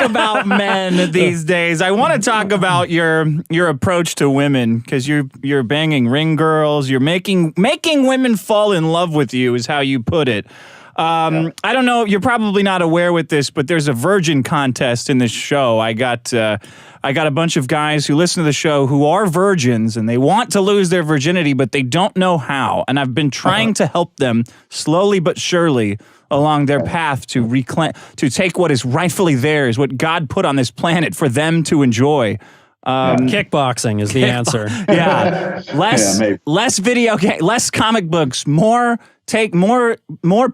about men these days. I want to talk about your approach to women, because you're banging ring girls. You're making women fall in love with you, is how you put it. I don't know. You're probably not aware with this, but there's a virgin contest in this show. I got a bunch of guys who listen to the show who are virgins, and they want to lose their virginity, but they don't know how. And I've been trying to help them slowly but surely along their path to take what is rightfully theirs, what God put on this planet for them to enjoy. Kickboxing is the answer. Yeah, less video game, less comic books, more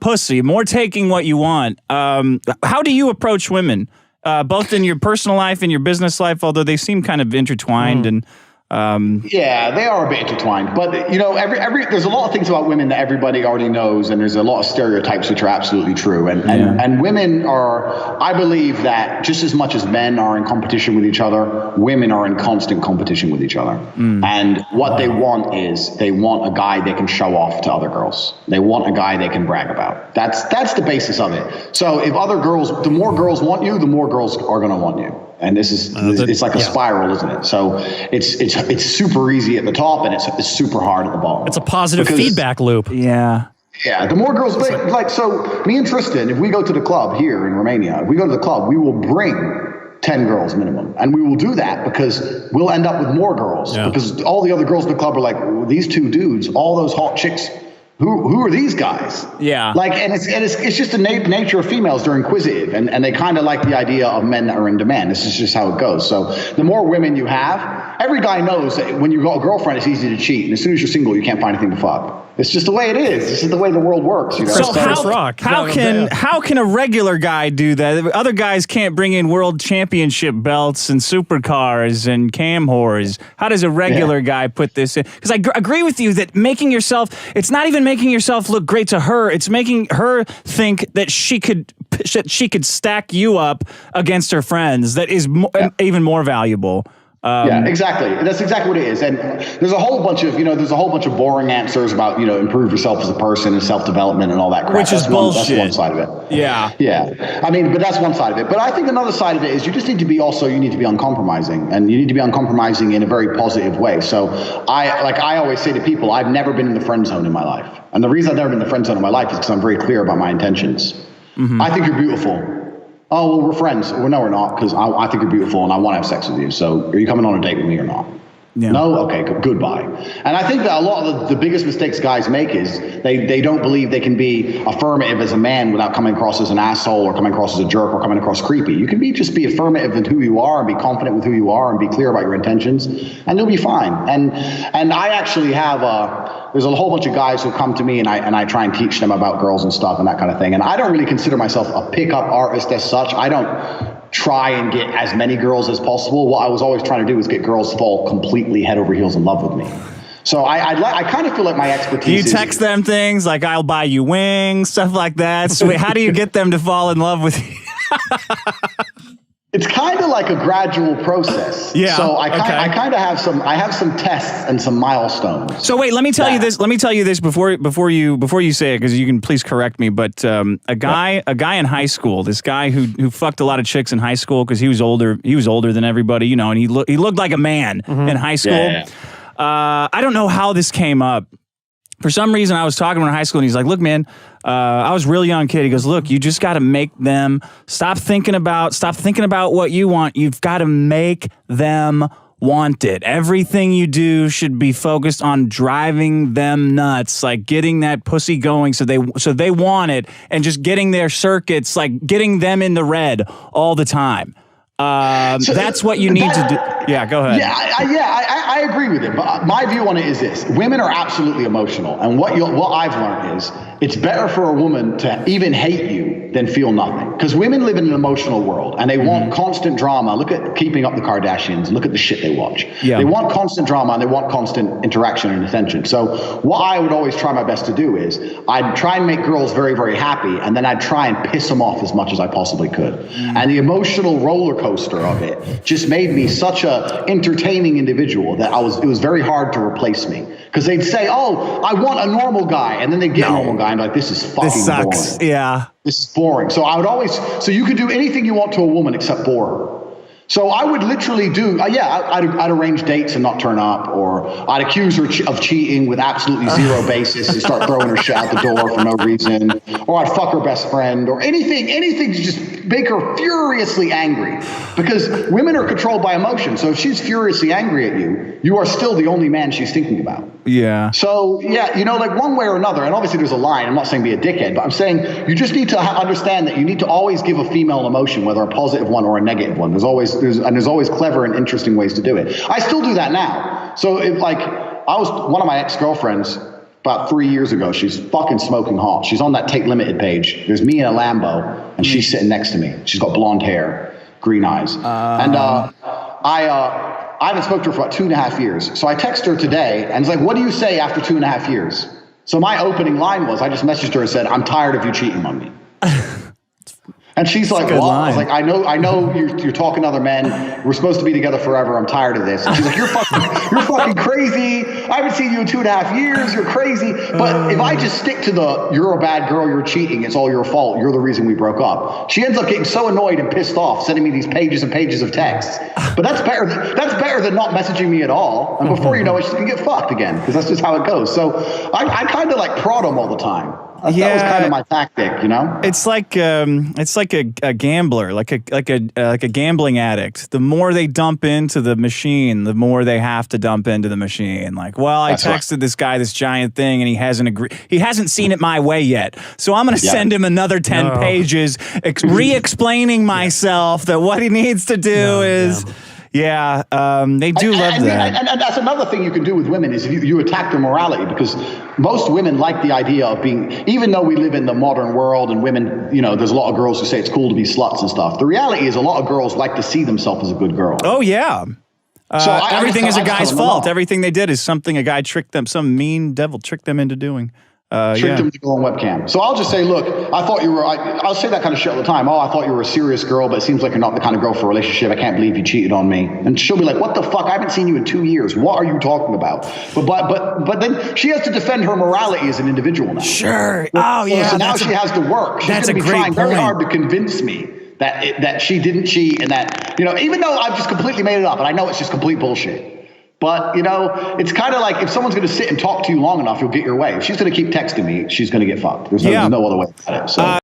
pussy, more taking what you want. How do you approach women, both in your personal life and your business life? Although they seem kind of intertwined and. Yeah, they are a bit intertwined, but there's a lot of things about women that everybody already knows, and there's a lot of stereotypes which are absolutely true. And women are, I believe that just as much as men are in competition with each other, women are in constant competition with each other. And what they want is they want a guy they can show off to other girls. They want a guy they can brag about. That's the basis of it. So if the more girls want you, the more girls are going to want you. And this is it's like a spiral, isn't it? So it's super easy at the top, and it's super hard at the bottom. It's a positive feedback loop. Yeah. Yeah, the more girls, so me and Tristan, if we go to the club here in Romania, if we go to the club, we will bring 10 girls minimum. And we will do that because we'll end up with more girls. Yeah. Because all the other girls in the club are like, well, these two dudes, all those hot chicks, who are these guys? Yeah. And it's just the nature of females. They're inquisitive, and they kind of like the idea of men that are in demand. This is just how it goes. So the more women you have, every guy knows that when you've got a girlfriend, it's easy to cheat. And as soon as you're single, you can't find anything to fuck. It's just the way it is. This is the way the world works. You know? So how can a regular guy do that? Other guys can't bring in world championship belts and supercars and cam whores. How does a regular guy put this in? Because I agree with you that it's not even making yourself look great to her. It's making her think that she could stack you up against her friends. That is even more valuable. Yeah, exactly. That's exactly what it is. And there's a whole bunch of boring answers about, improve yourself as a person and self-development and all that crap. Which is bullshit. That's one side of it. Yeah. Yeah. I mean, but that's one side of it. But I think another side of it is you need to be uncompromising, and you need to be uncompromising in a very positive way. So I always say to people, I've never been in the friend zone in my life. And the reason I've never been in the friend zone in my life is because I'm very clear about my intentions. Mm-hmm. I think you're beautiful. Oh, well, we're friends. Well, no, we're not, because I think you're beautiful and I want to have sex with you. So are you coming on a date with me or not? Yeah. No? Okay, goodbye. And I think that a lot of the biggest mistakes guys make is they don't believe they can be affirmative as a man without coming across as an asshole or coming across as a jerk or coming across creepy. You can just be affirmative in who you are and be confident with who you are and be clear about your intentions, and you'll be fine. And I actually have there's a whole bunch of guys who come to me and I try and teach them about girls and stuff and that kind of thing. And I don't really consider myself a pickup artist as such. I don't try and get as many girls as possible. What I was always trying to do was get girls to fall completely head over heels in love with me. So I kind of feel like my expertise. Do you text them things like "I'll buy you wings," stuff like that? So how do you get them to fall in love with you? It's kind of like a gradual process. Yeah. So I kind of have some tests and some milestones. So wait, let me tell you this. Let me tell you this before you say it, because you can please correct me. But a guy in high school, this guy who fucked a lot of chicks in high school because he was older than everybody, and he looked like a man in high school. Yeah. I don't know how this came up. For some reason, I was talking to him in high school, and he's like, "Look, man, I was a real young kid." He goes, "Look, you just got to make them stop thinking about what you want. You've got to make them want it. Everything you do should be focused on driving them nuts, like getting that pussy going, so they want it, and just getting their circuits, like getting them in the red all the time." That's what you need to do. Yeah, go ahead. I agree with it. But my view on it is this: women are absolutely emotional, and what I've learned is it's better for a woman to even hate you than feel nothing, because women live in an emotional world and they want constant drama. Look at Keeping Up the Kardashians. Look at the shit they watch. Yeah. They want constant drama and they want constant interaction and attention. So what I would always try my best to do is I'd try and make girls very, very happy, and then I'd try and piss them off as much as I possibly could. And the emotional roller coaster of it just made me such a a entertaining individual that it was very hard to replace me. Because they'd say, oh, I want a normal guy. And then they'd get a normal guy and be like, this is fucking sucks. boring. Yeah. This is boring. So so you could do anything you want to a woman except bore her. So I would literally do, I'd arrange dates and not turn up, or I'd accuse her of cheating with absolutely zero basis and start throwing her shit out the door for no reason, or I'd fuck her best friend, or anything to just make her furiously angry, because women are controlled by emotion. So if she's furiously angry at you, you are still the only man she's thinking about. Yeah. So, yeah, like one way or another, and obviously there's a line. I'm not saying be a dickhead, but I'm saying you just need to understand that you need to always give a female an emotion, whether a positive one or a negative one. There's always clever and interesting ways to do it. I still do that now. So one of my ex-girlfriends about 3 years ago, she's fucking smoking hot. She's on that Tate Limited page. There's me in a Lambo, and she's sitting next to me. She's got blonde hair, green eyes. I haven't spoken to her for about 2.5 years. So I text her today, and it's like, what do you say after 2.5 years? So my opening line was, I just messaged her and said, I'm tired of you cheating on me. And she's like, what? I was like, I know you're talking to other men. We're supposed to be together forever. I'm tired of this. And she's like, you're fucking crazy. I haven't seen you in 2.5 years. You're crazy. But if I just stick to you're a bad girl, you're cheating, it's all your fault, you're the reason we broke up, she ends up getting so annoyed and pissed off, sending me these pages and pages of texts. But that's better than not messaging me at all. And before you know it, she's gonna get fucked again, because that's just how it goes. So I kind of like prod them all the time. That was kind of my tactic, you know. It's like a gambler, like a gambling addict. The more they dump into the machine, the more they have to dump into the machine. Like, well, I texted this guy this giant thing, and he hasn't seen it my way yet. So I'm going to send him another 10 pages, re-explaining myself that what he needs to do is. Yeah, they do love that. And that's another thing you can do with women is you attack their morality, because most women like the idea of being, even though we live in the modern world and women, there's a lot of girls who say it's cool to be sluts and stuff. The reality is a lot of girls like to see themselves as a good girl. Oh, yeah. So everything is a guy's fault. Everything they did is something a guy tricked them, some mean devil tricked them into doing. Tricked him to go on webcam. So I'll just say, look, I thought you were, I'll say that kind of shit all the time. Oh, I thought you were a serious girl, but it seems like you're not the kind of girl for a relationship. I can't believe you cheated on me. And she'll be like, what the fuck? I haven't seen you in 2 years. What are you talking about? But then she has to defend her morality as an individual now. Sure. So now she has to work. She's going to be trying very hard to convince me that she didn't cheat, and that, even though I've just completely made it up, and I know it's just complete bullshit. But, it's kind of like if someone's going to sit and talk to you long enough, you'll get your way. If she's going to keep texting me, she's going to get fucked. There's no other way about it. So.